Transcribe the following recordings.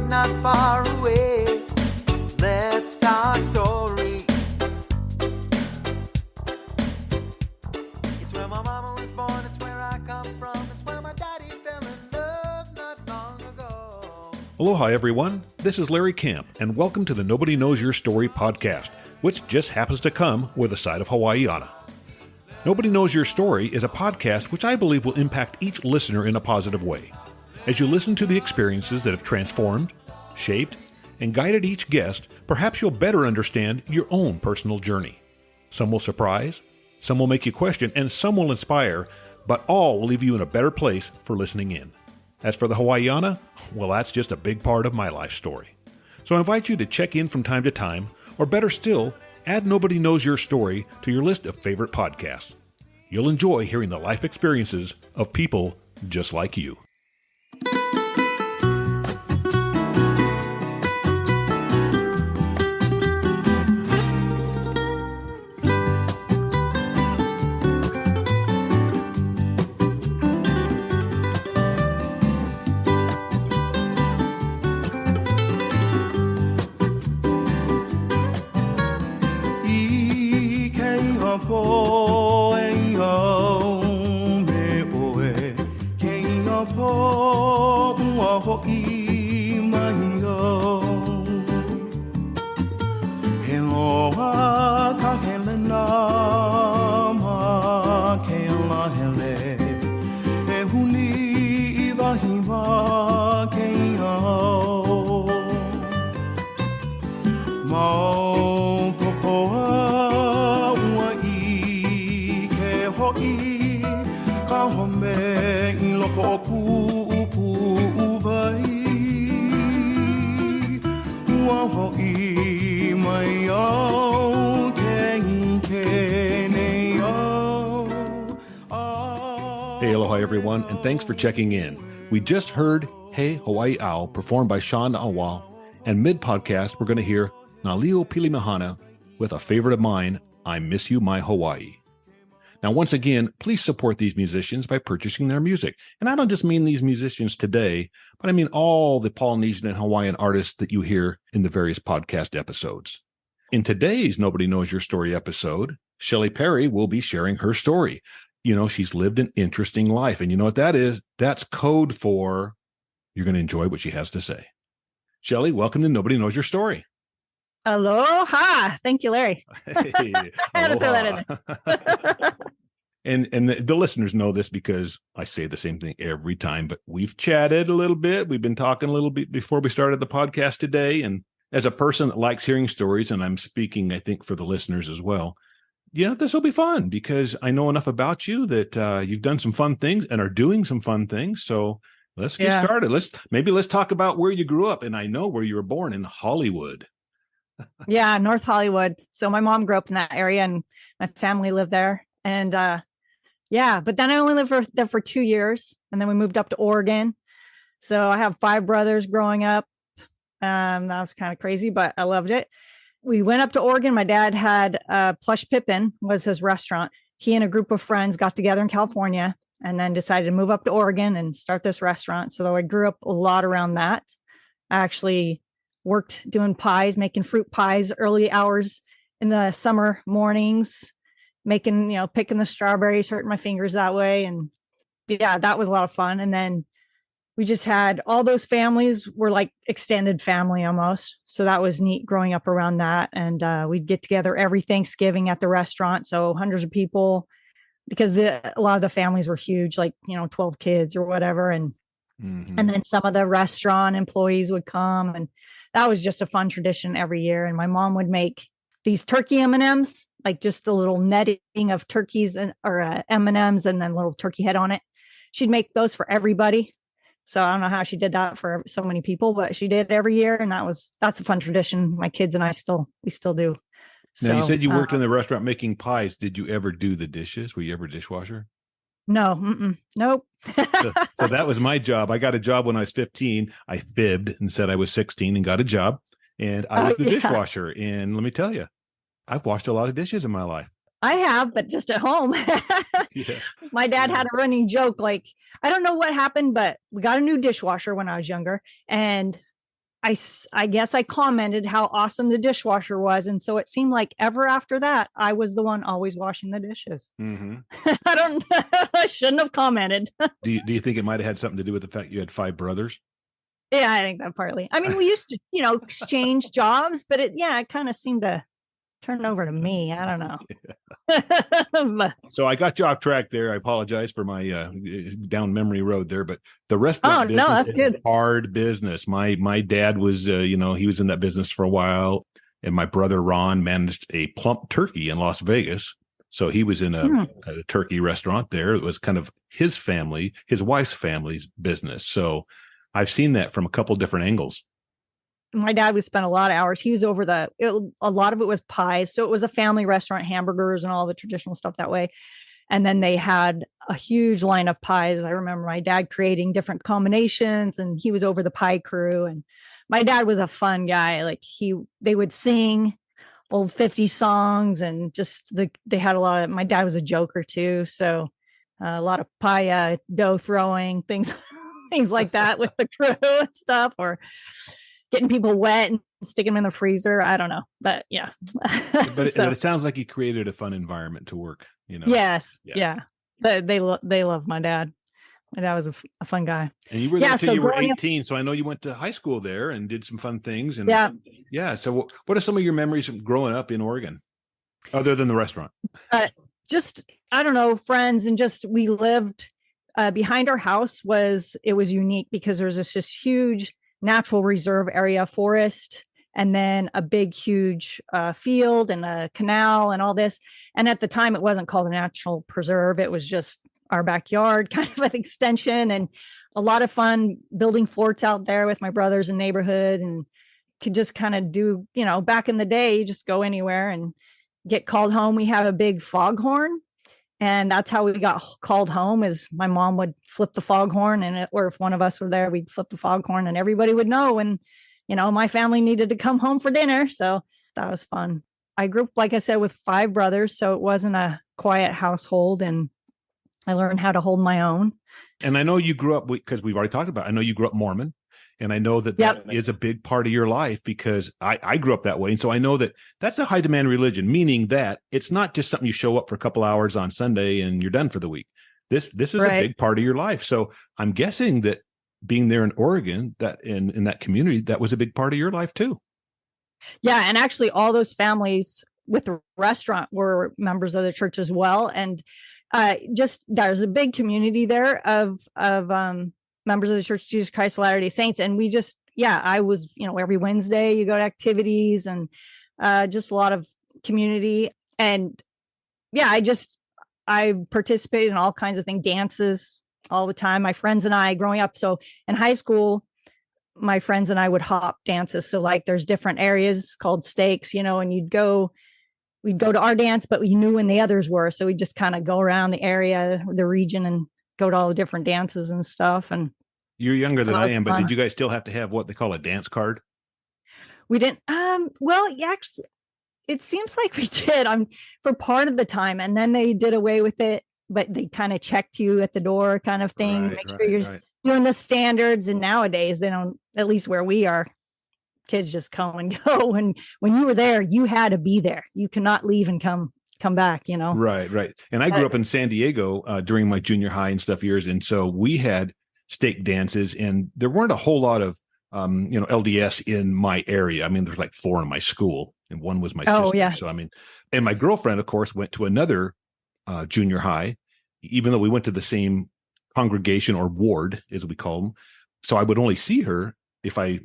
Not far away. Let's talk story. It's where my mama was born, it's where I come from, it's where my daddy fell in love not long ago. Aloha everyone, this is Larry Camp, and welcome to the Nobody Knows Your Story podcast, which just happens to come with a side of Hawaiiana. Nobody Knows Your Story is a podcast which I believe will impact each listener in a positive way. As you listen to the experiences that have transformed, shaped, and guided each guest, perhaps you'll better understand your own personal journey. Some will surprise, some will make you question, and some will inspire, but all will leave you in a better place for listening in. As for the Hawaiiana, well, that's just a big part of my life story. So I invite you to check in from time to time, or better still, add Nobody Knows Your Story to your list of favorite podcasts. You'll enjoy hearing the life experiences of people just like you. Hey, aloha everyone, and thanks for checking in. We just heard He Hawaii Au performed by Sean Awa, and mid-podcast we're going to hear Nalio Pilimahana with a favorite of mine, I Miss You My Hawaii. Now, once again, please support these musicians by purchasing their music. And I don't just mean these musicians today, but I mean all the Polynesian and Hawaiian artists that you hear in the various podcast episodes. In today's Nobody Knows Your Story episode, Shelley Perry will be sharing her story. You know, she's lived an interesting life. And you know what that is? That's code for you're going to enjoy what she has to say. Shelley, welcome to Nobody Knows Your Story. Aloha. Thank you, Larry. Hey, I had to throw that in there. And the listeners know this because I say the same thing every time, but we've chatted a little bit. We've been talking a little bit before we started the podcast today. And as a person that likes hearing stories, and I'm speaking, I think, for the listeners as well, yeah, this will be fun because I know enough about you that you've done some fun things and are doing some fun things. So let's get started. Let's talk about where you grew up. And I know where you were born, in Hollywood. Yeah, North Hollywood. So my mom grew up in that area and my family lived there. And but then I only lived there for 2 years. And then we moved up to Oregon. So I have 5 brothers growing up. That was kind of crazy, but I loved it. We went up to Oregon. My dad had Plush Pippin was his restaurant. He and a group of friends got together in California and then decided to move up to Oregon and start this restaurant. So I grew up a lot around that. I actually worked doing pies, making fruit pies, early hours in the summer mornings, picking the strawberries, hurting my fingers that way. And yeah, that was a lot of fun. And then we just had all those families were like extended family almost. So that was neat growing up around that. And we'd get together every Thanksgiving at the restaurant. So hundreds of people, because a lot of the families were huge, like, 12 kids or whatever. And and then some of the restaurant employees would come. And that was just a fun tradition every year. And my mom would make these turkey M&Ms, like just a little netting of turkeys or M&Ms and then a little turkey head on it. She'd make those for everybody. So I don't know how she did that for so many people, but she did every year. And that's a fun tradition. My kids and I we still do. Now, you said you worked in the restaurant making pies. Did you ever do the dishes? Were you ever a dishwasher? No, nope. So that was my job. I got a job when I was 15. I fibbed and said I was 16 and got a job. And I was the dishwasher. And let me tell you, I've washed a lot of dishes in my life. I have, but just at home. Yeah. My dad had a running joke. Like, I don't know what happened, but we got a new dishwasher when I was younger. And I guess I commented how awesome the dishwasher was. And so it seemed like ever after that, I was the one always washing the dishes. Mm-hmm. I shouldn't have commented. Do you think it might have had something to do with the fact you had 5 brothers? Yeah, I think that partly. I mean, we used to, exchange jobs, but it kind of seemed to turn over to me. I don't know. But, so I got you off track there. I apologize for my down memory road there, but the restaurant business that's is good. hard business. My dad was, he was in that business for a while, and my brother Ron managed a plump turkey in Las Vegas. So he was in a turkey restaurant there. It was kind of his family, his wife's family's business. So I've seen that from a couple different angles. My dad would spend a lot of hours. He was over a lot of it was pies. So it was a family restaurant, hamburgers and all the traditional stuff that way. And then they had a huge line of pies. I remember my dad creating different combinations, and he was over the pie crew. And my dad was a fun guy. Like they would sing old 50 songs, and just they had a lot of, my dad was a joker too. So a lot of pie dough throwing things like that with the crew and stuff, or getting people wet and sticking them in the freezer. I don't know, but yeah. But it sounds like he created a fun environment to work, Yes. Yeah. They love my dad. My dad was a fun guy. And you were there until you were 18. So I know you went to high school there and did some fun things. And yeah. So what are some of your memories of growing up in Oregon, other than the restaurant? Just, I don't know, friends, and just, we lived behind our house was unique because there was this huge natural reserve area, forest, and then a big, huge field and a canal and all this. And at the time, it wasn't called a natural preserve. It was just our backyard, kind of an extension, and a lot of fun building forts out there with my brothers and neighborhood, and could just kind of do, back in the day, you just go anywhere and get called home. We have a big foghorn. And that's how we got called home, is my mom would flip the foghorn, or if one of us were there, we'd flip the foghorn and everybody would know. And, my family needed to come home for dinner. So that was fun. I grew up, like I said, with 5 brothers. So it wasn't a quiet household, and I learned how to hold my own. And I know you grew up, because we've already talked about it, I know you grew up Mormon. And I know that is a big part of your life, because I grew up that way. And so I know that that's a high demand religion, meaning that it's not just something you show up for a couple hours on Sunday and you're done for the week. This is a big part of your life. So I'm guessing that being there in Oregon, that in that community, that was a big part of your life too. Yeah. And actually all those families with the restaurant were members of the church as well. And just, there's a big community there of members of the Church of Jesus Christ of Latter-day Saints. And we just, I was, every Wednesday you go to activities, and just a lot of community. And I participated in all kinds of things, dances all the time. My friends and I growing up. So in high school, my friends and I would hop dances. So like there's different areas called stakes, and we'd go to our dance, but we knew when the others were. So we just kind of go around the area, the region, and go to all the different dances and stuff. And you're younger than I am, but did you guys still have to have what they call a dance card? We didn't. Well, actually, it seems like we did for part of the time, and then they did away with it. But they kind of checked you at the door, kind of thing, make sure you're doing the standards. And nowadays, they don't. At least where we are, kids just come and go. And when you were there, you had to be there. You cannot leave and come back, Right. And I grew up in San Diego during my junior high and stuff years. And so we had stake dances, and there weren't a whole lot of, LDS in my area. I mean, there's like 4 in my school, and one was my sister. Yeah. So, and my girlfriend, of course, went to another junior high, even though we went to the same congregation, or ward, as we call them. So I would only see her if I,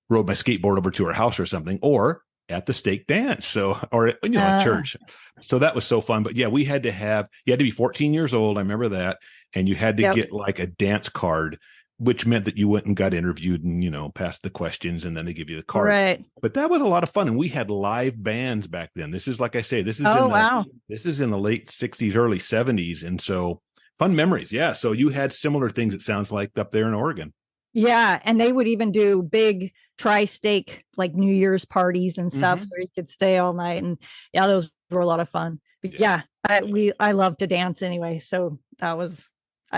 rode my skateboard over to her house or something, or at the stake dance. So, or, at church. So that was so fun. But yeah, you had to be 14 years old. I remember that. And you had to get like a dance card, which meant that you went and got interviewed and, passed the questions, and then they give you the card. Right. But that was a lot of fun. And we had live bands back then. This is, like I say, this is in the late 60s, early 70s. And so Fun memories. Yeah. So you had similar things, it sounds like, up there in Oregon. Yeah. And they would even do big tri-stake, like New Year's parties and stuff. Mhm. So you could stay all night. And yeah, those were a lot of fun. But Yeah. I love to dance anyway. So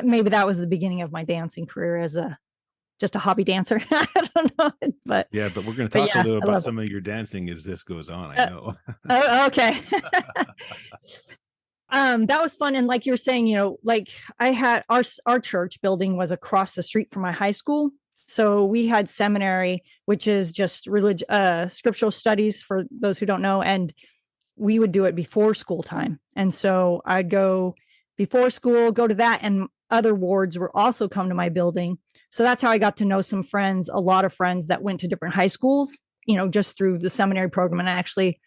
maybe that was the beginning of my dancing career as just a hobby dancer. I don't know. But Yeah, but we're going to talk a little I about love it. some of your dancing as this goes on. I know. Oh, okay. That was fun. And like you're saying, like I had our church building was across the street from my high school. So we had seminary, which is just scriptural studies for those who don't know. And we would do it before school time. And so I'd go before school, go to that. And other wards would also come to my building. So that's how I got to know some friends, a lot of friends that went to different high schools, just through the seminary program. And actually,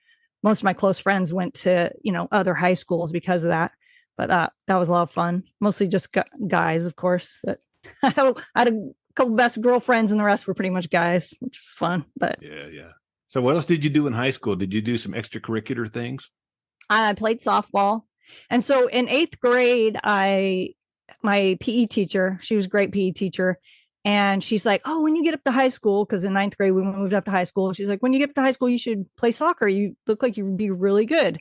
most of my close friends went to, other high schools because of that. But that was a lot of fun. Mostly just guys, of course. That I had a couple best girlfriends and the rest were pretty much guys, which was fun. But Yeah. So what else did you do in high school? Did you do some extracurricular things? I played softball. And so in 8th grade, my PE teacher, she was a great PE teacher. And she's like, oh, when you get up to high school, because in 9th grade, we moved up to high school. She's like, when you get up to high school, you should play soccer. You look like you would be really good.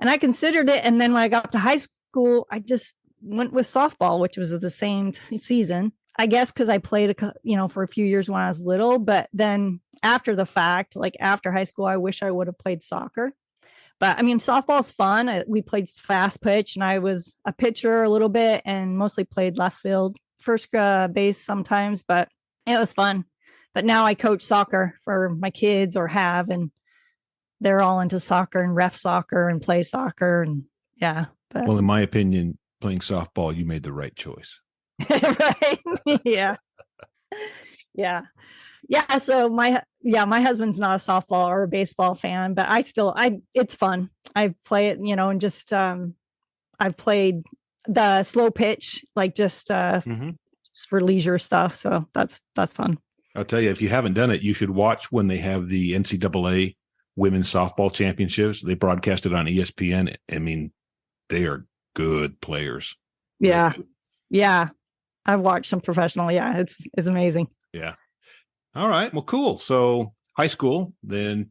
And I considered it. And then when I got up to high school, I just went with softball, which was the same season. I guess because I played, for a few years when I was little. But then after the fact, like after high school, I wish I would have played soccer. But I mean, softball's fun. We played fast pitch and I was a pitcher a little bit and mostly played left field, first base sometimes, but it was fun. But now I coach soccer for my kids or have, and they're all into soccer and ref soccer and play soccer. And yeah. But, Well, in my opinion, playing softball, you made the right choice. right. Yeah. Yeah. So my husband's not a softball or a baseball fan, but it's fun. I play it, and just, I've played the slow pitch, like just for leisure stuff. So that's fun. I'll tell you, if you haven't done it, you should watch when they have the NCAA women's softball championships. They broadcast it on ESPN. I mean, they are good players. Yeah. Really good. Yeah. I've watched some professional. Yeah. It's amazing. Yeah. All right. Well, cool. So high school, then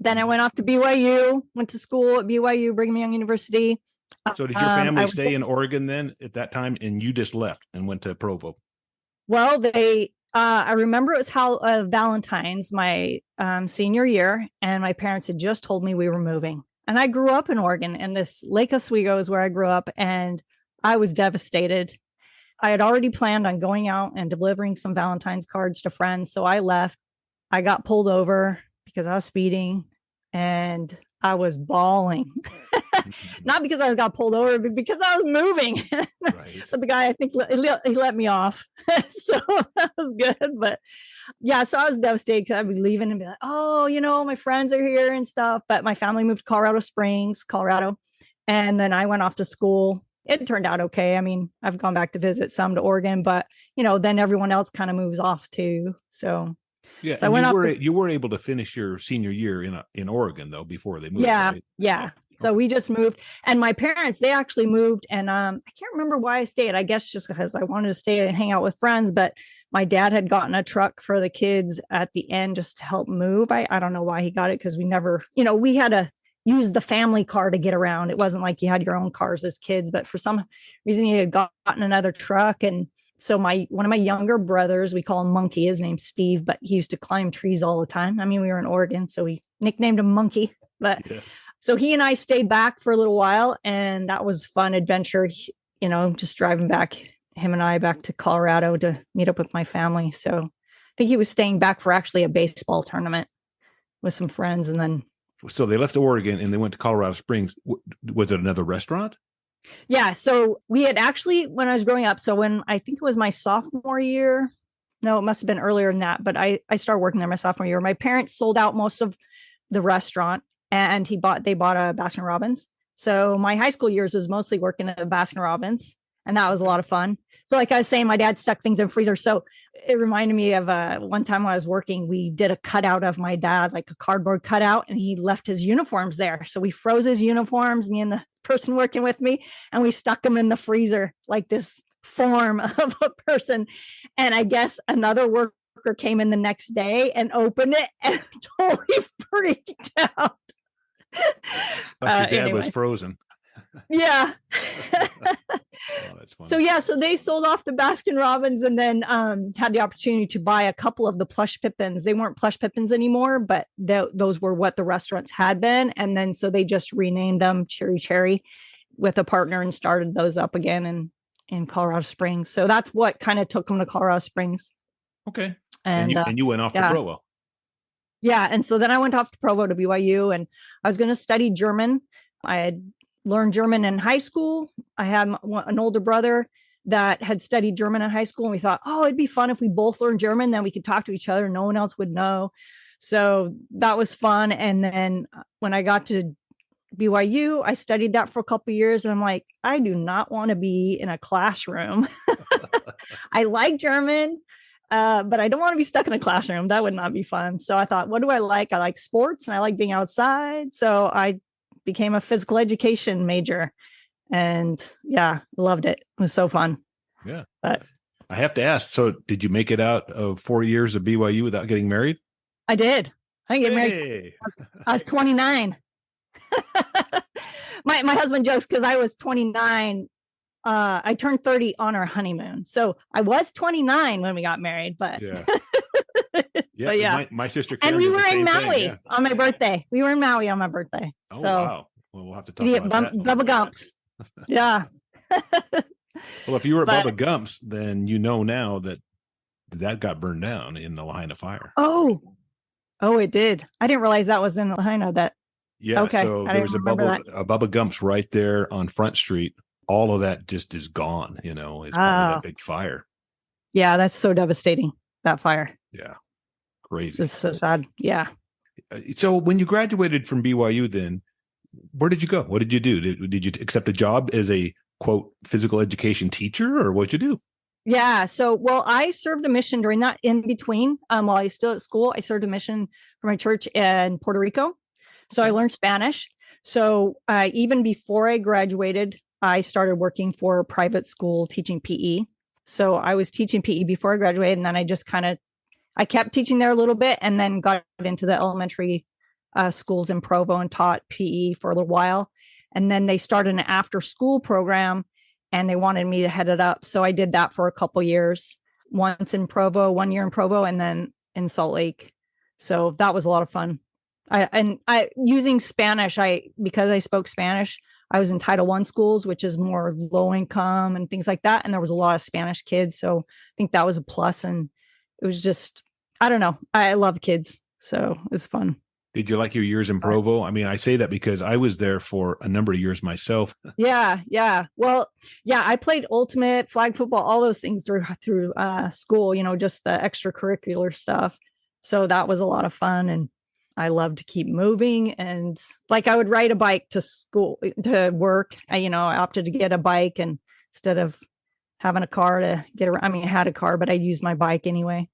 I went off to BYU, went to school at BYU, Brigham Young University. So did your family stay in Oregon then at that time, and you just left and went to Provo? Well, I remember it was Valentine's, my senior year, and my parents had just told me we were moving. And I grew up in Oregon, and this Lake Oswego is where I grew up, and I was devastated. I had already planned on going out and delivering some Valentine's cards to friends. So I left. I got pulled over because I was speeding and I was bawling. Not because I got pulled over, but because I was moving. Right. But the guy, I think he let me off. So that was good. But yeah, so I was devastated because I'd be leaving and be like, oh, my friends are here and stuff. But my family moved to Colorado Springs, Colorado. And then I went off to school. It turned out okay. I mean, I've gone back to visit some to Oregon, but then everyone else kind of moves off too. So yeah, so you were able to finish your senior year in Oregon though before they moved. Yeah, right? yeah. So we just moved, and my parents, they actually moved, and I can't remember why I stayed. I guess just because I wanted to stay and hang out with friends. But my dad had gotten a truck for the kids at the end just to help move. I don't know why he got it, because we never, we had to use the family car to get around. It wasn't like you had your own cars as kids, but for some reason he had gotten another truck. And so one of my younger brothers, we call him Monkey. His name's Steve, but he used to climb trees all the time. I mean, we were in Oregon, so we nicknamed him Monkey. But yeah. So he and I stayed back for a little while, and that was fun adventure, just driving back, him and I back to Colorado to meet up with my family. So I think he was staying back for actually a baseball tournament with some friends. And then. So they left Oregon and they went to Colorado Springs. Was it another restaurant? Yeah. So we had actually, when I was growing up, so when I think it was my sophomore year, no, it must have been earlier than that, but I started working there my sophomore year. My parents sold out most of the restaurant, and they bought a Baskin Robbins. So my high school years was mostly working at a Baskin Robbins, and that was a lot of fun. So like I was saying, my dad stuck things in freezer. So it reminded me of one time when I was working, we did a cutout of my dad, like a cardboard cutout, and he left his uniforms there. So we froze his uniforms, me and the person working with me, and we stuck them in the freezer, like this form of a person. And I guess another worker came in the next day and opened it and totally freaked out. But your dad was Anyway. frozen. Yeah. Oh, that's funny. So so they sold off the Baskin Robbins, and then had the opportunity to buy a couple of the plush Pippins. They weren't plush Pippins anymore, but those were what the restaurants had been. And then so they just renamed them Cherry with a partner and started those up again in Colorado Springs. So that's what kind of took them to Colorado Springs. Okay. And you went off to Provo. Yeah. And so then I went off to Provo to BYU, and I was going to study German. I had learned German in high school. I had an older brother that had studied German in high school, and we thought, oh, it'd be fun if we both learned German, then we could talk to each other. No one else would know. So that was fun. And then when I got to BYU, I studied that for a couple of years, and I'm like, I do not want to be in a classroom. I like German, but I don't want to be stuck in a classroom. That would not be fun. So I thought, what do I like? I like sports and I like being outside. So I became a physical education major, and loved it. It was so fun. Yeah. But I have to ask, so did you make it out of 4 years of BYU without getting married? I did. I didn't get married. I was 29. my husband jokes because I was 29. I turned 30 on our honeymoon. So I was 29 when we got married, but yeah. But yeah. My sister and we were in Maui thing, yeah. on my birthday. We were in Maui on my birthday. Oh, so wow. Well, we'll have to talk about that. Bubba Gumps. Yeah. Well, if you were at Bubba Gumps, then you know now that got burned down in the line of fire. Oh, it did. I didn't realize that was in Lahaina. That. Yeah. Okay. So there was a Bubba Gumps right there on Front Street. All of that just is gone, as part of that big fire. Yeah. That's so devastating. That fire. Yeah. Crazy. It's so sad. Yeah. So when you graduated from BYU, then where did you go? What did you do? Did you accept a job as a quote physical education teacher, or what'd you do? Yeah. So, I served a mission during that in between. While I was still at school, I served a mission for my church in Puerto Rico. So I learned Spanish. So even before I graduated, I started working for a private school teaching PE. So I was teaching PE before I graduated, and then I kept teaching there a little bit, and then got into the elementary schools in Provo and taught PE for a little while. And then they started an after school program, and they wanted me to head it up. So I did that for a couple years, once in Provo, 1 year in Provo, and then in Salt Lake. So that was a lot of fun. I using Spanish, because I spoke Spanish, I was in Title I schools, which is more low income and things like that. And there was a lot of Spanish kids. So I think that was a plus. And it was just, I don't know. I love kids. So it's fun. Did you like your years in Provo? I mean, I say that because I was there for a number of years myself. Yeah. Well, yeah, I played ultimate, flag football, all those things through school, just the extracurricular stuff. So that was a lot of fun. And I love to keep moving, and I would ride a bike to school, to work. I opted to get a bike, and instead of having a car to get around. I mean, I had a car, but I used my bike anyway.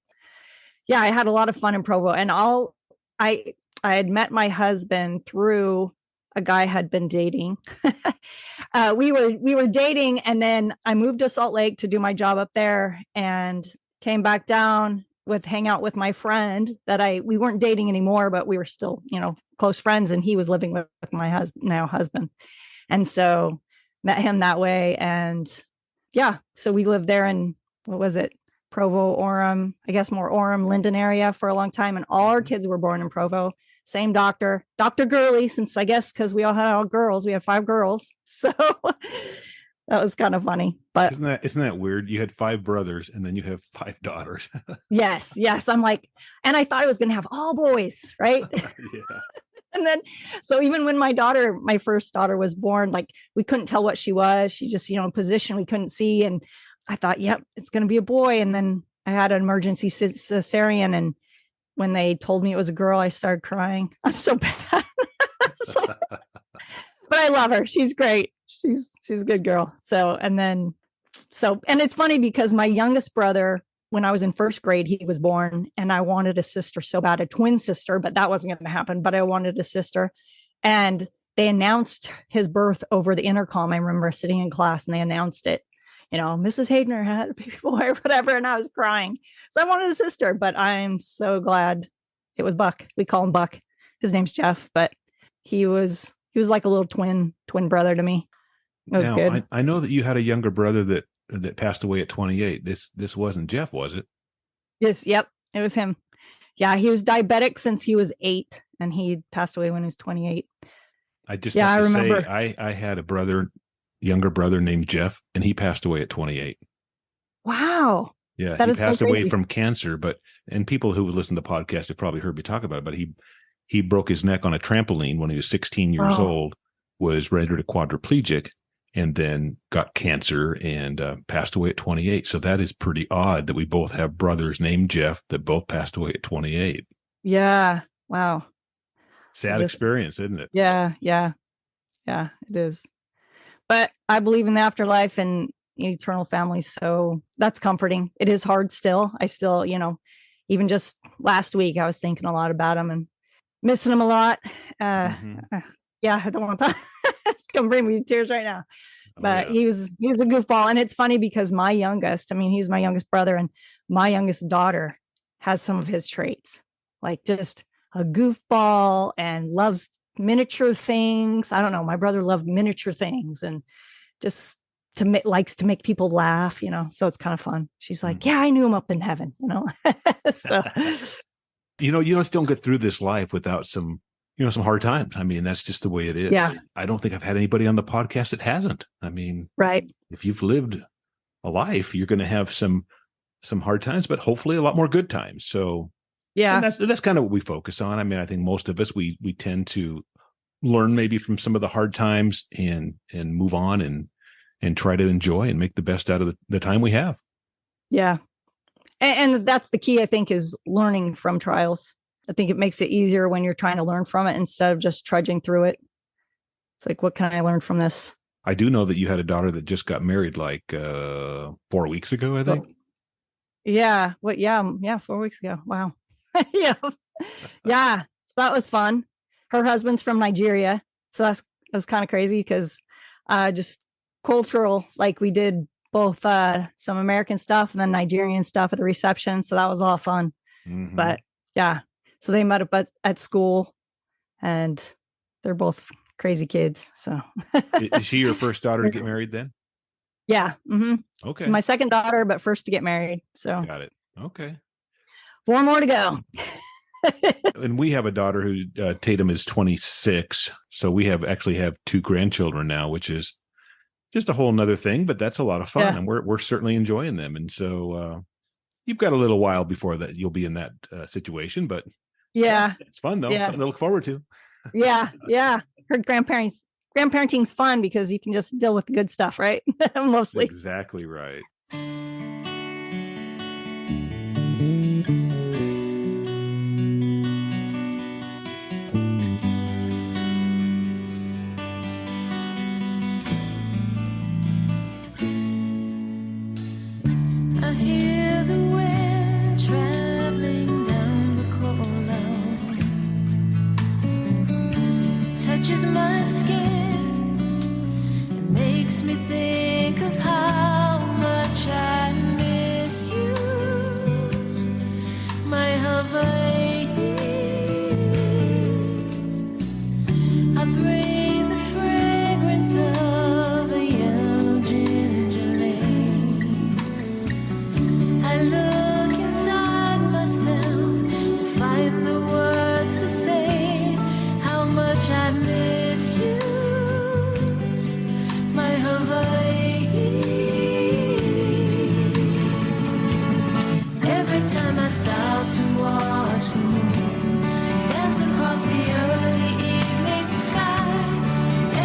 Yeah, I had a lot of fun in Provo, and I had met my husband through a guy I had been dating. We were dating, and then I moved to Salt Lake to do my job up there, and came back down hang out with my friend that we weren't dating anymore, but we were still, close friends. And he was living with my husband. And so met him that way. And yeah, so we lived there in, what was it? Provo, Orem, I guess more Orem, Linden area for a long time. And all our kids were born in Provo. Same doctor, Dr. Gurley, since I guess, because we all had all girls, we had 5 girls. So that was kind of funny, but isn't that weird? You had 5 brothers and then you have 5 daughters. Yes. I'm like, and I thought I was going to have all boys, right? Yeah. And then, so even when my first daughter was born, we couldn't tell what she was. She just, position we couldn't see. And I thought, yep, it's going to be a boy. And then I had an emergency cesarean. And when they told me it was a girl, I started crying. I'm so bad. But I love her. She's great. She's a good girl. And it's funny because my youngest brother, when I was in first grade, he was born, and I wanted a sister so bad, a twin sister, but that wasn't going to happen. But I wanted a sister. And they announced his birth over the intercom. I remember sitting in class and they announced it, Mrs. Haydner had a baby boy or whatever. And I was crying. So I wanted a sister, but I'm so glad it was Buck. We call him Buck. His name's Jeff, but he was like a little twin brother to me. It was good. I know that you had a younger brother that passed away at 28. This wasn't Jeff, was it? Yes. Yep. It was him. Yeah. He was diabetic since he was 8 and he passed away when he was 28. I remember. I had a younger brother named Jeff, and he passed away at 28. Wow. Yeah. He passed away from cancer, and people who would listen to the podcast have probably heard me talk about it, but he broke his neck on a trampoline when he was 16 years old, was rendered a quadriplegic, and then got cancer and passed away at 28. So that is pretty odd that we both have brothers named Jeff that both passed away at 28. Yeah. Wow. Sad experience, isn't it? Yeah. Yeah. Yeah, it is. But I believe in the afterlife and eternal family. So that's comforting. It is hard still. I still, even just last week, I was thinking a lot about him and missing him a lot. Yeah, I don't want to. It's gonna bring me to tears right now. But he was a goofball, and it's funny because my youngest, he's my youngest brother, and my youngest daughter has some of his traits, like just a goofball and loves miniature things. I don't know. My brother loved miniature things and just likes to make people laugh. So it's kind of fun. She's like, "Yeah, I knew him up in heaven." So. You just don't get through this life without some hard times. That's just the way it is. Yeah. I don't think I've had anybody on the podcast that hasn't. Right. If you've lived a life, you're going to have some hard times, but hopefully a lot more good times. So yeah, that's kind of what we focus on. I think most of us, we tend to learn maybe from some of the hard times and move on and try to enjoy and make the best out of the time we have. Yeah. And that's the key, I think, is learning from trials. I think it makes it easier when you're trying to learn from it instead of just trudging through it. It's like, what can I learn from this? I do know that you had a daughter that just got married 4 weeks ago, I think. Yeah. 4 weeks ago. Wow. Yeah. Yeah. So that was fun. Her husband's from Nigeria. So that's kind of crazy because just cultural, like we did both some American stuff and then Nigerian stuff at the reception. So that was all fun. Mm-hmm. But yeah. So they met up at school and they're both crazy kids. So is she your first daughter to get married then? Yeah. Mm-hmm. Okay. So my second daughter, but first to get married. So got it. Okay. 4 more to go. And we have a daughter who Tatum is 26. So we actually have 2 grandchildren now, which is just a whole nother thing, but that's a lot of fun. Yeah. And we're certainly enjoying them. And so you've got a little while before that you'll be in that situation, but yeah, it's fun though. Yeah. Something to look forward to. Yeah. Yeah. Her grandparenting's fun because you can just deal with the good stuff, right? Mostly. Exactly right. My skin, it makes me think of how much I miss you, my Hawaii. I breathe the fragrance of a yellow ginger lane. I look inside myself to find the words to say how much I miss you, my Hawaii. Every time I stop to watch the moon dance across the early evening sky,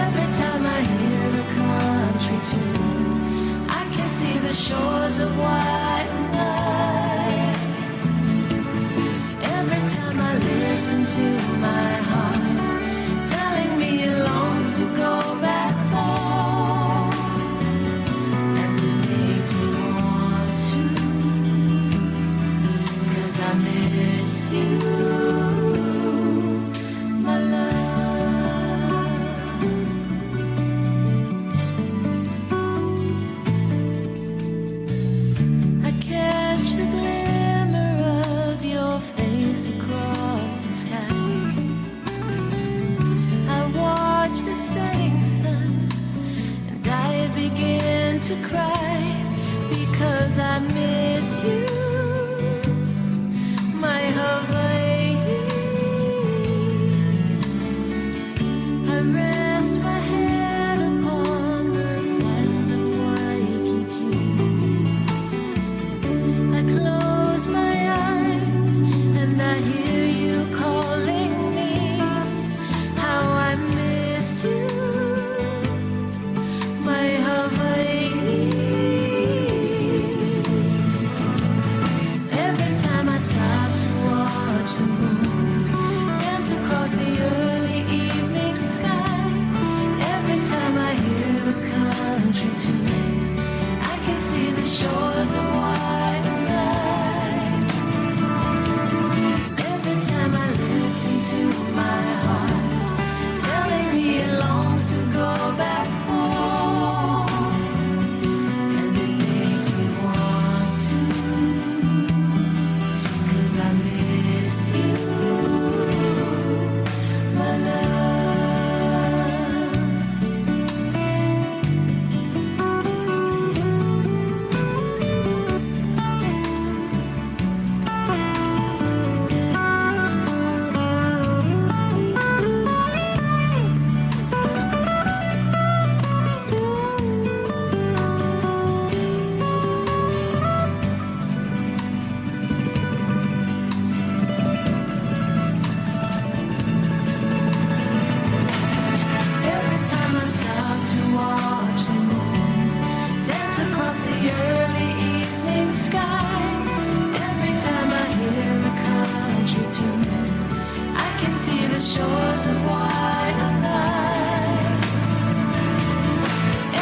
every time I hear a country tune, I can see the shores of white night. Every time I listen to my heart telling me it longs to go back home, and it makes me want to, 'cause I miss you, my love. to cry because I miss you, my Hawaii. I rest my head upon the sands of Waikiki. I close my eyes and I hear you calling me. How I miss you, my Hawaii. Every time I stop to watch the moon dance across the early evening sky, every time I hear a country tune, I can see the shores of white and light. Every time I listen to my heart telling me it longs to go back home, and it makes me want to, 'cause I miss you, my love. Every time I stop to watch the moon dance across the early evening sky, every time I hear a country tune, I can see the shores of white and light.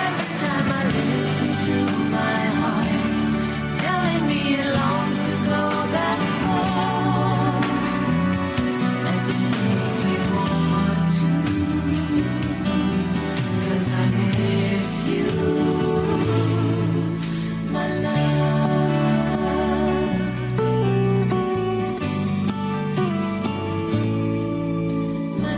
Every time I listen to my heart telling me it longs to go back home, and it makes me want to, 'cause I miss you, my love, my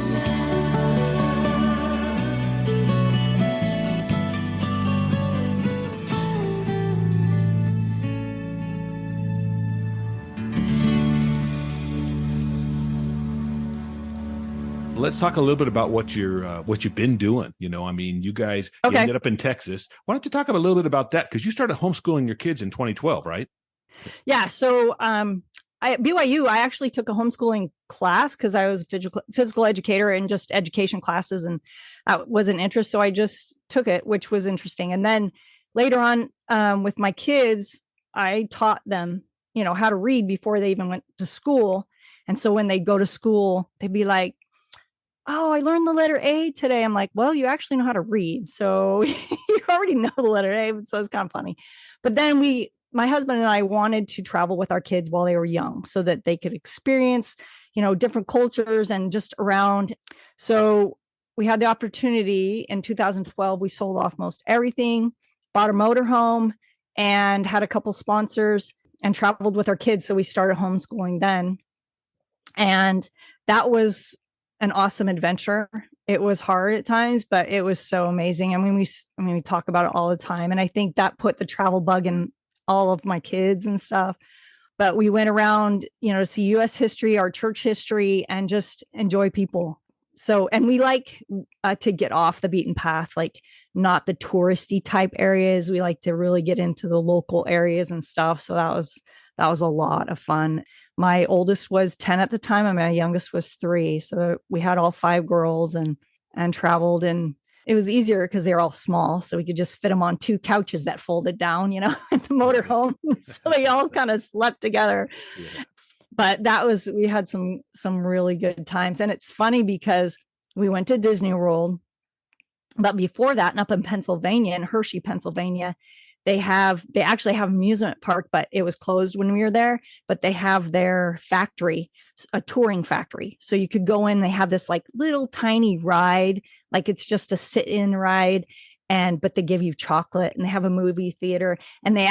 Let's talk a little bit about what you've been doing. You know, I mean, you guys you Okay. ended up in Texas. Why don't you talk a little bit about that? Because you started homeschooling your kids in 2012, right? Yeah. So at BYU, I actually took a homeschooling class because I was a physical educator and just education classes, and that was an interest. So I just took it, which was interesting. And then later on, with my kids, I taught them, how to read before they even went to school. And so when they go to school, they'd be like, "Oh, I learned the letter A today." I'm like, "Well, you actually know how to read. So you already know the letter A." So it's kind of funny. But then my husband and I wanted to travel with our kids while they were young so that they could experience, different cultures and just around. So we had the opportunity in 2012. We sold off most everything, bought a motorhome, and had a couple sponsors and traveled with our kids. So we started homeschooling then. And that was an awesome adventure. It was hard at times, but it was so amazing. We talk about it all the time. And I think that put the travel bug in all of my kids and stuff. But we went around, to see US history, our church history, and just enjoy people. So, and we like to get off the beaten path, like not the touristy type areas. We like to really get into the local areas and stuff. So that was a lot of fun. My oldest was 10 at the time, and my youngest was 3. So we had all 5 girls and traveled, and it was easier because they were all small. So we could just fit them on 2 couches that folded down, at the motorhome. So they all kind of slept together. Yeah. But we had some really good times. And it's funny because we went to Disney World, but before that, and up in Pennsylvania, in Hershey, Pennsylvania, they actually have an amusement park, but it was closed when we were there. But they have their factory, a touring factory. So you could go in, they have this like little tiny ride, like it's just a sit-in ride. But they give you chocolate, and they have a movie theater, and they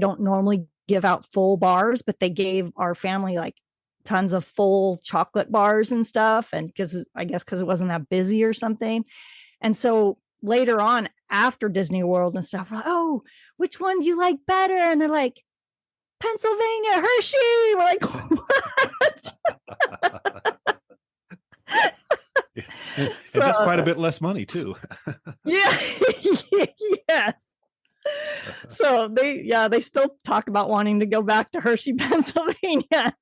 don't normally give out full bars, but they gave our family like tons of full chocolate bars and stuff. And because it wasn't that busy or something. And so later on, after Disney World and stuff. We're like, oh, which one do you like better? And they're like, Pennsylvania, Hershey. We're like, what? And that's quite a bit less money too. Yeah. Yes. So they still talk about wanting to go back to Hershey, Pennsylvania.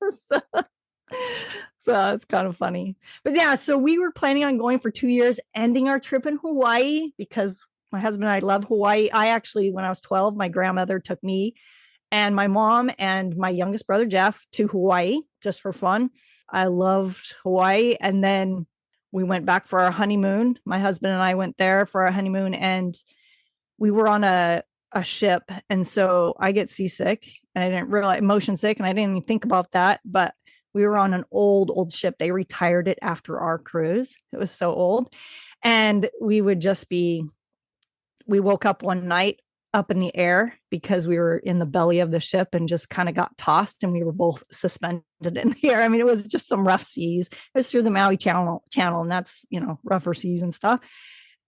So it's kind of funny. But yeah, so we were planning on going for 2 years, ending our trip in Hawaii because my husband and I love Hawaii. I actually, when I was 12, my grandmother took me and my mom and my youngest brother, Jeff, to Hawaii just for fun. I loved Hawaii. And then we went back for our honeymoon. My husband and I went there for our honeymoon and we were on a ship. And so I get seasick and I didn't realize motion sick. And I didn't even think about that, but we were on an old ship. They retired it after our cruise. It was so old. And we woke up one night up in the air because we were in the belly of the ship and just kind of got tossed and we were both suspended in the air. I mean, it was just some rough seas. It was through the Maui Channel and that's, rougher seas and stuff.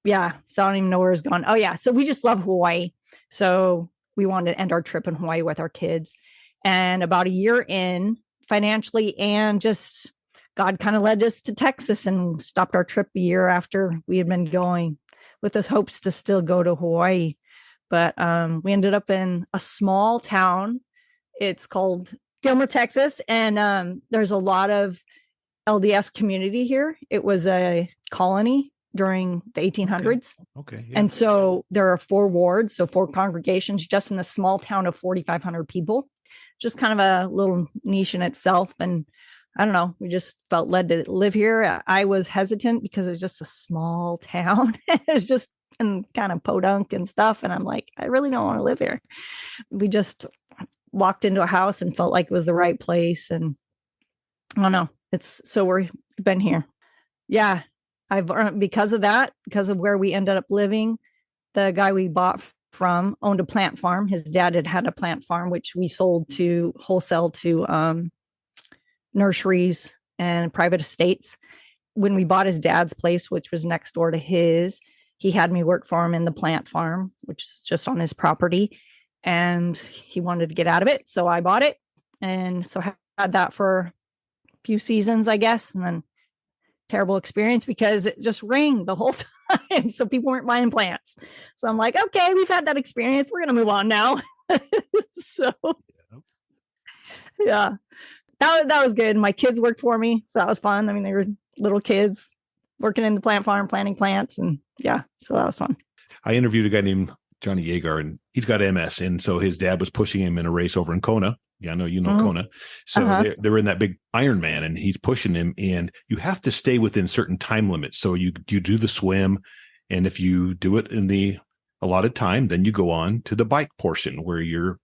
Yeah. So I don't even know where it's gone. Oh yeah. So we just love Hawaii. So we wanted to end our trip in Hawaii with our kids. And about a year in, financially and just God kind of led us to Texas and stopped our trip a year after we had been going with the hopes to still go to Hawaii. But we ended up in a small town. It's called Gilmer, Texas. And there's a lot of LDS community here. It was a colony during the 1800s. Okay. Yeah. And so there are 4 wards, so 4 congregations just in the small town of 4,500 people. Just kind of a little niche in itself. And I don't know, we just felt led to live here. I was hesitant because it's just a small town. It's just and kind of podunk and stuff. And I'm like, I really don't want to live here. We just walked into a house and felt like it was the right place. And I don't know. We've been here. Yeah. Because of that, because of where we ended up living, the guy we bought from owned a plant farm. His dad had a plant farm, which we sold to wholesale to nurseries and private estates. When we bought his dad's place, which was next door to his, he had me work for him in the plant farm, which is just on his property. And he wanted to get out of it. So I bought it. And so had that for a few seasons, I guess. And then terrible experience because it just rained the whole time. So people weren't buying plants. So I'm like, okay, we've had that experience. We're going to move on now. So yeah, that was good. My kids worked for me. So that was fun. I mean, they were little kids working in the plant farm, planting plants. And yeah, so that was fun. I interviewed a guy named Johnny Yeager, and he's got MS. And so his dad was pushing him in a race over in Kona. Yeah, I know you know Kona. So they're in that big Ironman and he's pushing him. And you have to stay within certain time limits. So you do the swim. And if you do it in the allotted time, then you go on to the bike portion where you're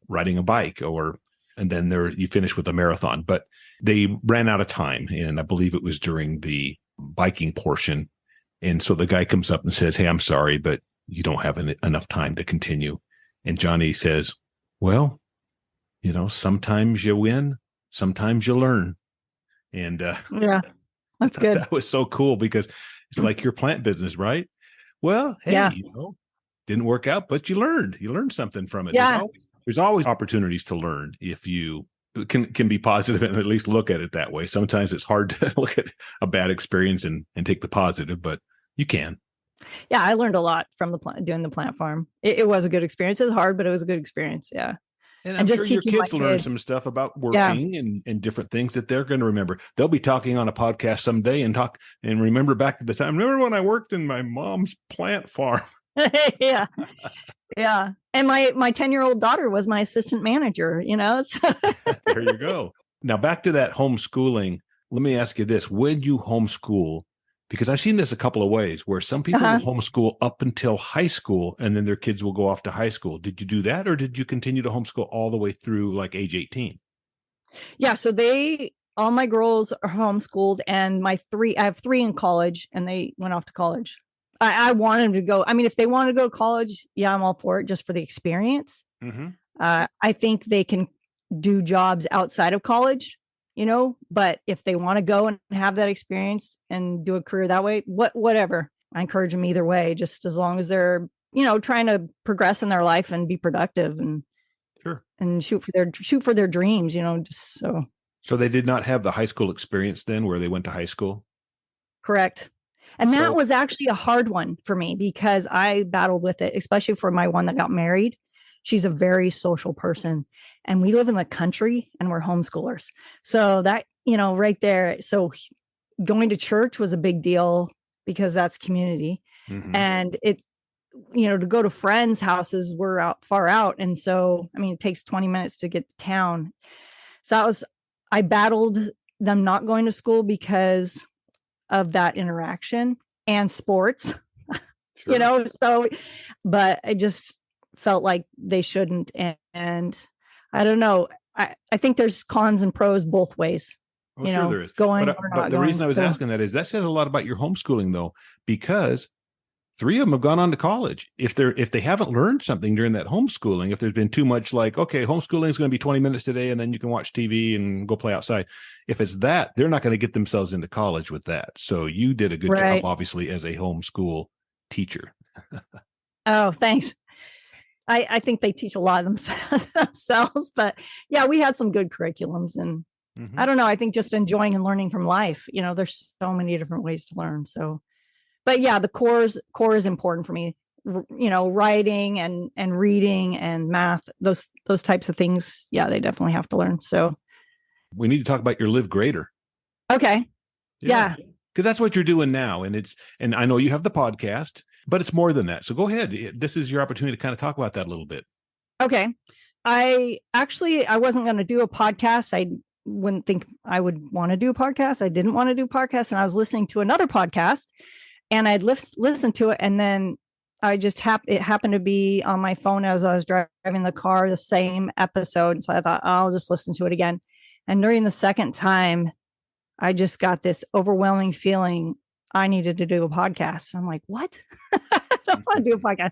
riding a bike and then you finish with a marathon. But they ran out of time. And I believe it was during the biking portion. And so the guy comes up and says, "Hey, I'm sorry, but you don't have enough time to continue." And Johnny says, "Well, sometimes you win, sometimes you learn." And yeah, that's good. That was so cool because it's like your plant business, right? Well, hey, didn't work out, but you learned something from it. Yeah. There's always opportunities to learn if you can be positive and at least look at it that way. Sometimes it's hard to look at a bad experience and take the positive, but you can. Yeah, I learned a lot from doing the plant farm. It was a good experience. It was hard, but it was a good experience. Yeah. And I'm sure your kids learn some stuff about working and different things that they're going to remember. They'll be talking on a podcast someday and remember back at the time. Remember when I worked in my mom's plant farm? Yeah. Yeah. And my 10-year-old daughter was my assistant manager, So. There you go. Now back to that homeschooling. Let me ask you this. When you homeschool, because I've seen this a couple of ways where some people will homeschool up until high school and then their kids will go off to high school. Did you do that or did you continue to homeschool all the way through like age 18? Yeah. So all my girls are homeschooled and I have 3 in college and they went off to college. I want them to go. I mean, if they want to go to college, yeah, I'm all for it just for the experience. Mm-hmm. I think they can do jobs outside of college. But if they want to go and have that experience and do a career that way, whatever, I encourage them either way, just as long as they're trying to progress in their life and be productive Sure. and shoot for their dreams, just so. So they did not have the high school experience then where they went to high school? Correct. And So- that was actually a hard one for me because I battled with it, especially for my one that got married. She's a very social person and we live in the country and we're homeschoolers. So that, right there. So going to church was a big deal because that's community. Mhm. And to go to friends' houses, we're far out. And so, it takes 20 minutes to get to town. So I battled them not going to school because of that interaction and sports, Sure. so, but I just felt like they shouldn't. And I don't know. I think there's cons and pros both ways. Oh, sure there is. Going But or the not going. reason I was asking that is that says a lot about your homeschooling, though, because 3 of them have gone on to college. If they haven't learned something during that homeschooling, if there's been too much like, okay, homeschooling is going to be 20 minutes today, and then you can watch TV and go play outside. If it's that, they're not going to get themselves into college with that. So you did a good job, obviously, as a homeschool teacher. Oh, thanks. I think they teach a lot of themselves, but yeah, we had some good curriculums and I don't know. I think just enjoying and learning from life, there's so many different ways to learn. So, but yeah, the core is important for me, writing and reading and math, those types of things. Yeah, they definitely have to learn. So we need to talk about your LivGreater. Okay. Yeah. Because that's what you're doing now. And I know you have the podcast, but it's more than that. So go ahead. This is your opportunity to kind of talk about that a little bit. Okay. I wasn't going to do a podcast. I wouldn't think I would want to do a podcast. I didn't want to do a podcast. And I was listening to another podcast and I'd listened to it. And then I just it happened to be on my phone as I was driving the car, the same episode. So I thought, I'll just listen to it again. And during the second time, I just got this overwhelming feeling I needed to do a podcast. I'm like, what? I don't want to do a podcast.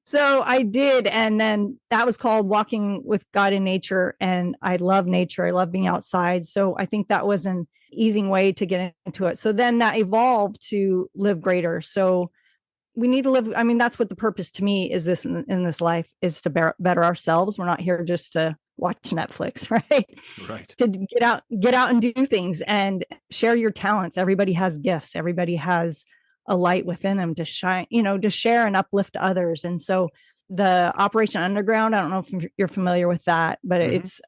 So I did. And then that was called Walking with God in Nature. And I love nature. I love being outside. So I think that was an easy way to get into it. So then that evolved to LivGreater. So we need to live. That's what the purpose to me is this in this life is to better ourselves. We're not here just to watch Netflix, right? Right. To get out and do things and share your talents. Everybody has gifts. Everybody has a light within them to shine, to share and uplift others. And so the Operation Underground, I don't know if you're familiar with that, but it's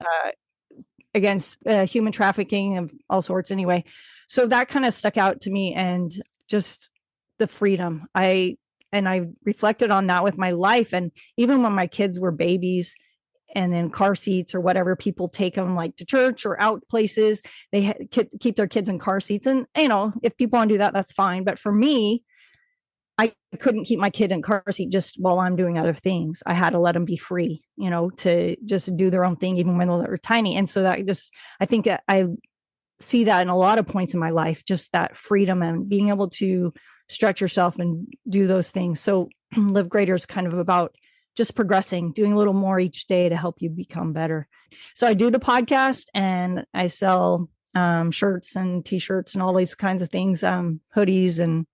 against human trafficking of all sorts anyway. So that kind of stuck out to me and just the freedom. I reflected on that with my life. And even when my kids were babies and in car seats or whatever, people take them like to church or out places, they keep their kids in car seats. And, if people want to do that, that's fine. But for me, I couldn't keep my kid in car seat just while I'm doing other things. I had to let them be free, to just do their own thing, even when they were tiny. And so I think I see that in a lot of points in my life, just that freedom and being able to stretch yourself and do those things. So LivGreater is kind of about just progressing, doing a little more each day to help you become better. So I do the podcast and I sell shirts and t-shirts and all these kinds of things, hoodies and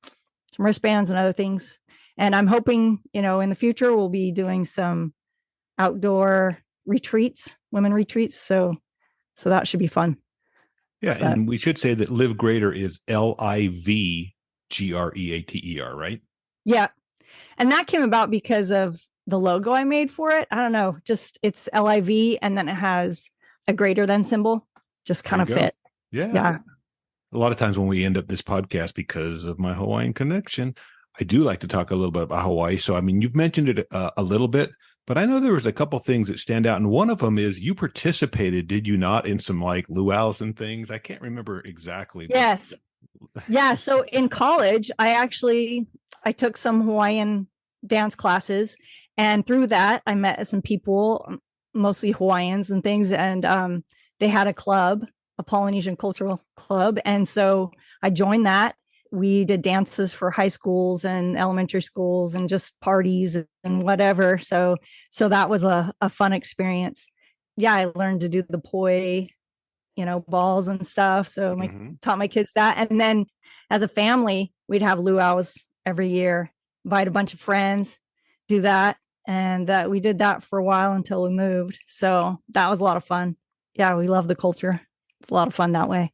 some wristbands and other things. And I'm hoping, in the future, we'll be doing some outdoor retreats, women retreats. So that should be fun. Yeah. And we should say that LivGreater is LivGreater, right? Yeah. And that came about because of the logo I made for it. I don't know, just it's LIV and then it has a greater than symbol, just kind of fit. Yeah. A lot of times when we end up this podcast, because of my Hawaiian connection, I do like to talk a little bit about Hawaii. So, you've mentioned it a little bit, but I know there was a couple things that stand out. And one of them is you participated, did you not, in some like luau's and things? I can't remember exactly. Yes. Yeah. So in college, I took some Hawaiian dance classes. And through that, I met some people, mostly Hawaiians and things. And they had a club, a Polynesian cultural club. And so I joined that. We did dances for high schools and elementary schools and just parties and whatever. So that was a fun experience. Yeah, I learned to do the poi, balls and stuff. So taught my kids that. And then as a family, we'd have luau's every year, invite a bunch of friends, do that. And that we did that for a while until we moved. So that was a lot of fun. Yeah, we love the culture. It's a lot of fun that way.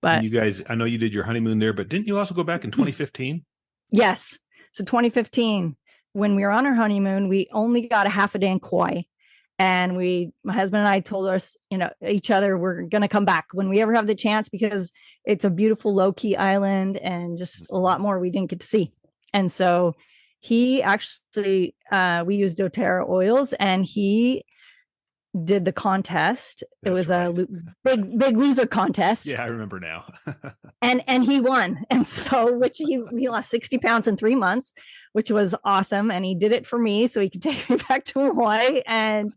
But And you guys, I know you did your honeymoon there, but didn't you also go back in 2015? yes. So 2015, when we were on our honeymoon, we only got a half a day in Kauai. And my husband and I told us, each other, we're going to come back when we ever have the chance, because it's a beautiful low-key island and just a lot more we didn't get to see. And so he actually, we used doTERRA oils, and he did the contest. It was a big loser contest. Yeah, I remember now. and he won. And so, which he lost 60 pounds in 3 months, which was awesome. And he did it for me so he could take me back to Hawaii. And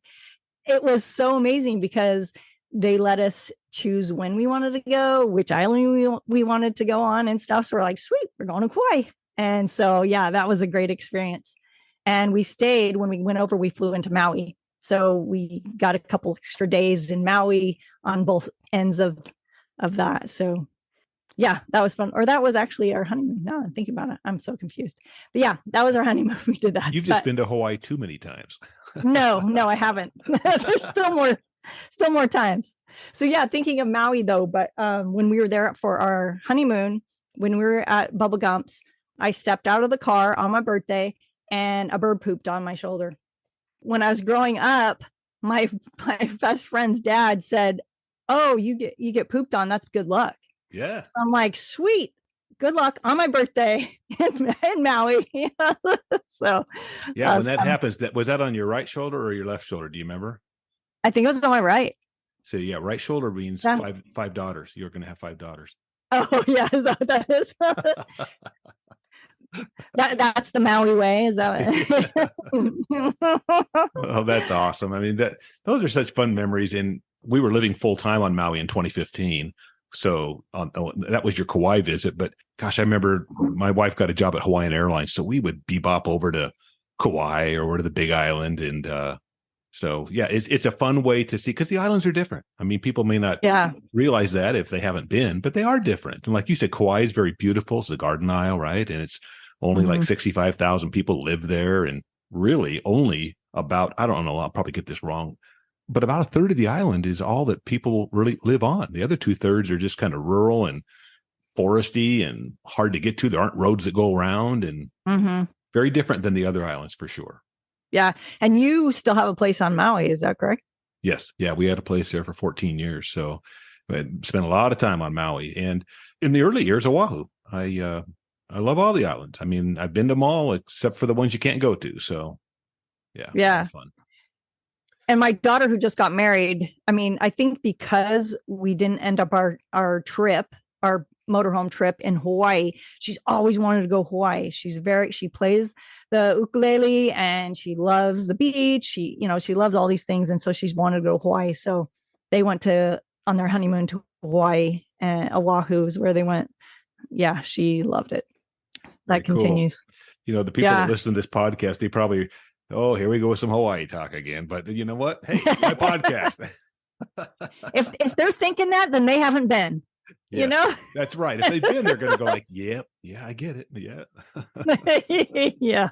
it was so amazing because they let us choose when we wanted to go, which island we wanted to go on and stuff. So we're like, sweet, we're going to Kauai. And so, yeah, that was a great experience. And we stayed, when we went over, we flew into Maui. So we got a couple extra days in Maui on both ends of that. So yeah, that was fun. Or that was actually our honeymoon. Now I'm thinking about it, I'm so confused. But yeah, that was our honeymoon. We did that. You've just been to Hawaii too many times. No, I haven't. There's still more times. So yeah, thinking of Maui though, but when we were there for our honeymoon, when we were at Bubba Gump's, I stepped out of the car on my birthday and a bird pooped on my shoulder. When I was growing up, my best friend's dad said, "Oh, you get pooped on. That's good luck." Yeah. So I'm like, sweet, good luck on my birthday in Maui. So yeah, when that happens, was that on your right shoulder or your left shoulder? Do you remember? I think it was on my right. So yeah, right shoulder means five daughters. You're going to have 5 daughters. Oh yeah, is that what that is? That's the Maui way. Is that Oh, that's awesome. I mean, those are such fun memories. And we were living full time on Maui in 2015. So that was your Kauai visit. But gosh, I remember my wife got a job at Hawaiian Airlines. So we would bebop over to Kauai or to the Big Island. And so, yeah, it's a fun way to see, because the islands are different. I mean, people may not realize that if they haven't been, but they are different. And like you said, Kauai is very beautiful. It's the Garden Isle, right? And it's only like 65,000 people live there. And really only about, I don't know, I'll probably get this wrong, but about a third of the island is all that people really live on. The other 2/3 are just kind of rural and foresty and hard to get to. There aren't roads that go around, and very different than the other islands for sure. Yeah. And you still have a place on Maui. Is that correct? Yes. Yeah. We had a place there for 14 years. So I spent a lot of time on Maui, and in the early years, Oahu. I love all the islands. I mean, I've been to them all except for the ones you can't go to. So yeah. Fun. And my daughter, who just got married, I mean, I think because we didn't end up our trip, our motorhome trip in Hawaii, she's always wanted to go Hawaii. She plays the ukulele and she loves the beach. She loves all these things. And so she's wanted to go to Hawaii. So they went on their honeymoon to Hawaii, and Oahu is where they went. Yeah, she loved it. That continues. Cool. The people that listen to this podcast, they probably, oh, here we go with some Hawaii talk again. But you know what? Hey, my podcast. If they're thinking that, then they haven't been. Yeah, that's right. If they've been, they're going to go like, yep, yeah, I get it. Yeah. Yeah.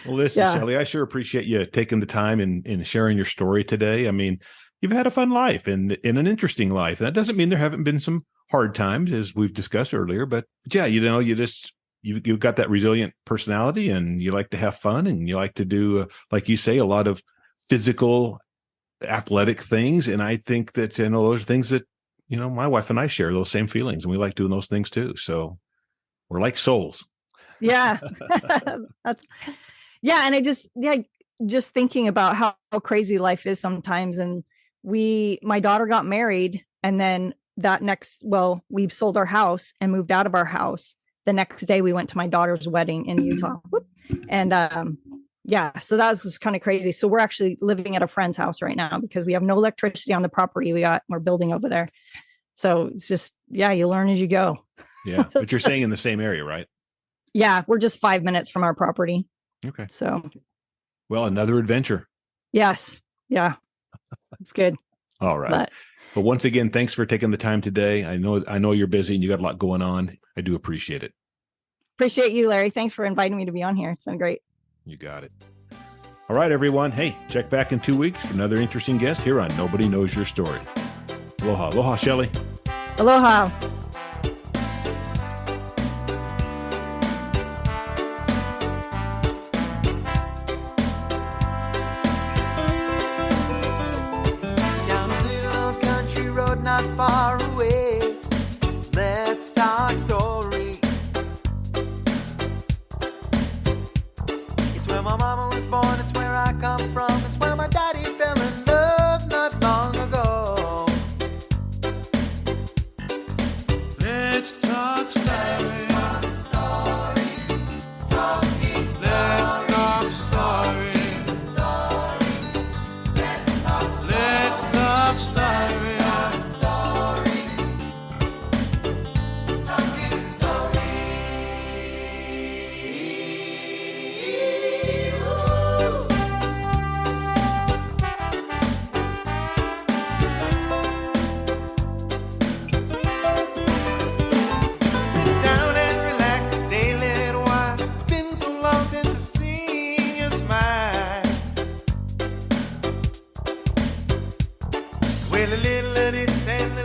Well, listen, Shelly, I sure appreciate you taking the time and sharing your story today. I mean, you've had a fun life and an interesting life. That doesn't mean there haven't been some hard times, as we've discussed earlier, but yeah, you've got that resilient personality, and you like to have fun, and you like to do, like you say, a lot of physical athletic things. And I think that, those are things that, my wife and I share those same feelings, and we like doing those things too. So we're like souls. Yeah. And I just thinking about how crazy life is sometimes. And my daughter got married, and then we sold our house and moved out of our house. The next day we went to my daughter's wedding in Utah. And so that was just kind of crazy. So we're actually living at a friend's house right now because we have no electricity on the property we're building over there. So it's just, you learn as you go. Yeah. But you're staying in the same area, right? Yeah. We're just 5 minutes from our property. Okay. So. Well, another adventure. Yes. Yeah. It's good. All right. But once again, thanks for taking the time today. I know you're busy and you got a lot going on. I do appreciate it. Appreciate you, Larry. Thanks for inviting me to be on here. It's been great. You got it. All right, everyone. Hey, check back in 2 weeks for another interesting guest here on Nobody Knows Your Story. Aloha. Aloha, Shelly. Aloha. Down a little country road not far away, let's talk story. It's where my mama was born, it's where I come from, it's where my daddy fell in love not long ago. Let's talk story. Let's talk story. Let's talk story. Sit down and relax, stay a little while. It's been so long since I've seen your smile. Well, a little of this and a